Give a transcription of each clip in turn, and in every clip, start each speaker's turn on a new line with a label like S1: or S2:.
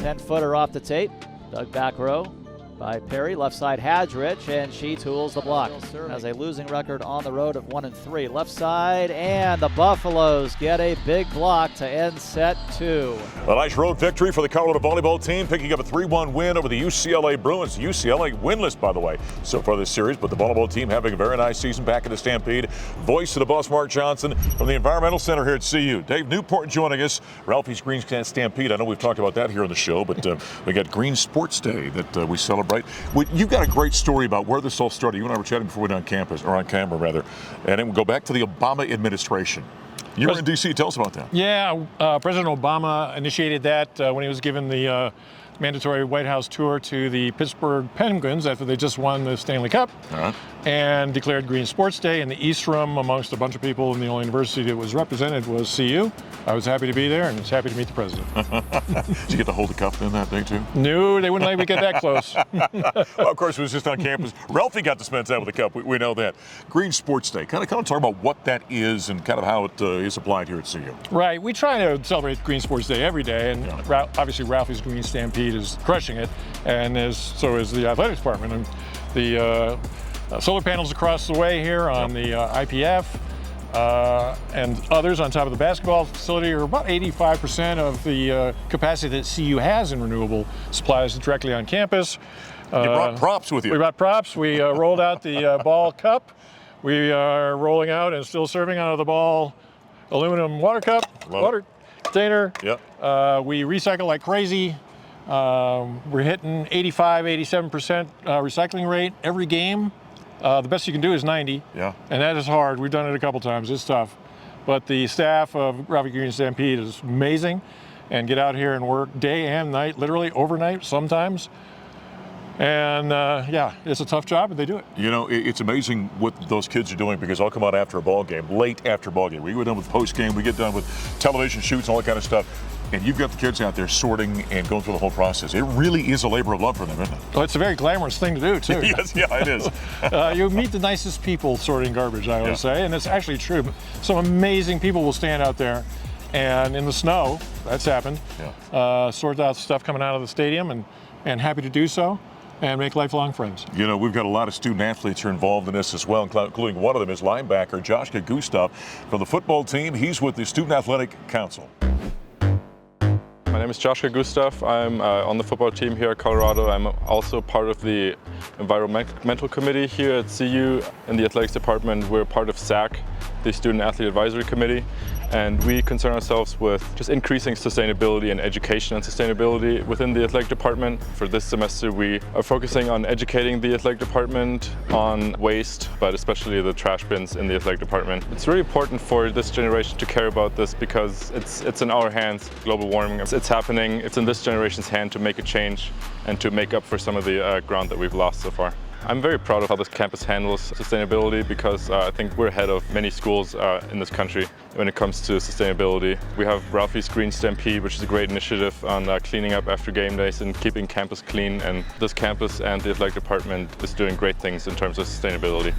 S1: 10-footer off the tape. Dug back row by Perry. Left side Hadrich, and she tools the block. Has a losing record on the road of 1-3. Left side, and the Buffaloes get a big block to end set 2.
S2: A nice road victory for the Colorado volleyball team, picking up a 3-1 win over the UCLA Bruins. UCLA winless, by the way, so far this series, but the volleyball team having a very nice season back in the Stampede. Voice of the boss, Mark Johnson, from the Environmental Center here at CU. Dave Newport joining us. Ralphie's Green Stampede. I know we've talked about that here on the show, but we got Green Sports Day that we celebrate. You've got a great story about where this all started. You and I were chatting before we went on campus, or on camera rather, and it would go back to the Obama administration. You were in D.C. Tell us about that.
S3: Yeah, President Obama initiated that when he was given the mandatory White House tour to the Pittsburgh Penguins after they just won the Stanley Cup, and declared Green Sports Day in the East Room amongst a bunch of people, and the only university that was represented was CU. I was happy to be there and was happy to meet the president.
S2: Did you get to hold the cup then that day too?
S3: No, they wouldn't let me get that close.
S2: Well, of course, it was just on campus. Ralphie got to spend time with the cup. We know that. Green Sports Day. Kind of talk about what that is and kind of how it is applied here at CU.
S3: Right. We try to celebrate Green Sports Day every day, and obviously Ralphie's Green Stampede is crushing it, and so is the athletics department. And the solar panels across the way here on the IPF and others on top of the basketball facility are about 85% of the capacity that CU has in renewable supplies directly on campus.
S2: You brought props with you.
S3: We brought props. We rolled out the ball cup. We are rolling out and still serving out of the ball aluminum water cup, water container. We recycle like crazy. We're hitting 85, 87% recycling rate every game. The best you can do is 90. And that is hard. We've done it a couple times. It's tough. But the staff of Ralphie Green Stampede is amazing, and get out here and work day and night, literally overnight sometimes. And yeah, it's a tough job, but they do it.
S2: You know, it's amazing what those kids are doing, because I'll come out after a ball game, late after a ball game. We get done with post game, we get done with television shoots and all that kind of stuff. And you've got the kids out there sorting and going through the whole process. It really is a labor of love for them, isn't it?
S3: Well, it's a very glamorous thing to do, too.
S2: Yes, yeah, it is.
S3: You meet the nicest people sorting garbage, I always say, and it's actually true. Some amazing people will stand out there, and in the snow, that's happened, sort out stuff coming out of the stadium, and happy to do so, and make lifelong friends.
S2: You know, we've got a lot of student athletes who are involved in this as well, including one of them is linebacker Joshua Gustav from the football team. He's with the Student Athletic Council.
S4: My name is Joshua Gustav. I'm on the football team here at Colorado. I'm also part of the environmental committee here at CU in the athletics department. We're part of SAC, the Student Athlete Advisory Committee, and we concern ourselves with just increasing sustainability and education and sustainability within the athletic department. For this semester, we are focusing on educating the athletic department on waste, but especially the trash bins in the athletic department. It's really important for this generation to care about this, because it's in our hands. Global warming, it's happening. It's in this generation's hand to make a change and to make up for some of the ground that we've lost so far. I'm very proud of how this campus handles sustainability, because I think we're ahead of many schools in this country when it comes to sustainability. We have Ralphie's Green Stampede, which is a great initiative on cleaning up after game days and keeping campus clean, and this campus and the athletic department is doing great things in terms of sustainability.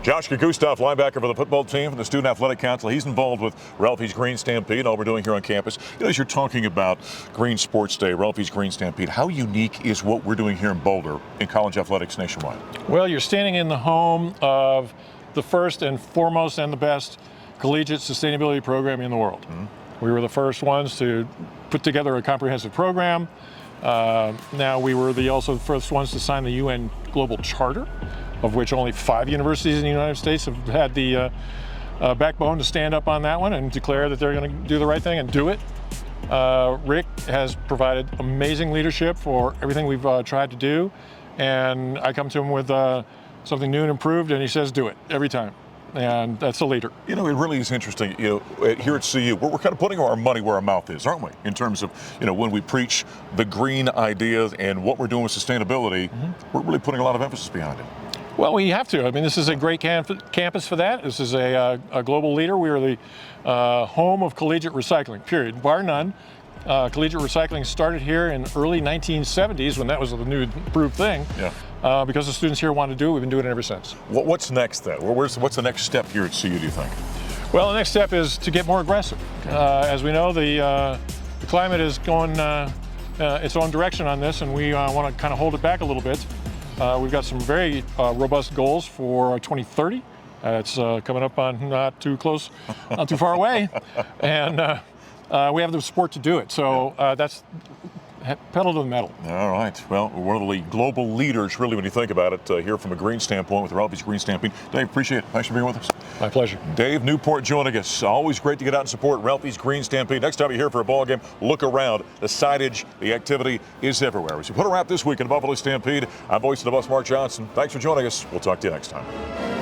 S2: Joshua Gustav, linebacker for the football team from the Student Athletic Council. He's involved with Ralphie's Green Stampede, all we're doing here on campus. You know, as you're talking about Green Sports Day, Ralphie's Green Stampede, how unique is what we're doing here in Boulder in college athletics nationwide?
S3: Well, you're standing in the home of the first and foremost and the best collegiate sustainability program in the world. We were the first ones to put together a comprehensive program. Now we were also the first ones to sign the UN Global Charter, of which only 5 universities in the United States have had the backbone to stand up on that one and declare that they're going to do the right thing and do it. Rick has provided amazing leadership for everything we've tried to do, and I come to him with something new and improved, and he says do it every time. And that's a leader. You
S2: know, it really is interesting. You know, here at CU, we're kind of putting our money where our mouth is, aren't we? In terms of, you know, when we preach the green ideas and what we're doing with sustainability, we're really putting a lot of emphasis behind it.
S3: Well, we have to. I mean, this is a great campus for that. This is a global leader. We are the home of collegiate recycling, period, bar none. Collegiate recycling started here in early 1970s when that was the new approved thing. Because the students here wanted to do it, we've been doing it ever since.
S2: What's next then? What's the next step here at CU, do you think?
S3: Well, the next step is to get more aggressive. As we know, the climate is going its own direction on this, and we want to kind of hold it back a little bit. We've got some very robust goals for 2030. It's coming up on not too close, not too far away, and we have the support to do it. So that's pedal to the metal.
S2: All right. Well, one of the global leaders, really, when you think about it, here from a green standpoint with Ralphie's Green Stampede. Dave, appreciate it. Thanks for being with us.
S3: My pleasure.
S2: Dave Newport joining us. Always great to get out and support Ralphie's Green Stampede. Next time you're here for a ball game, look around. The signage, the activity is everywhere. As we put a wrap this week in Buffalo Stampede, I'm voice of the bus, Mark Johnson. Thanks for joining us. We'll talk to you next time.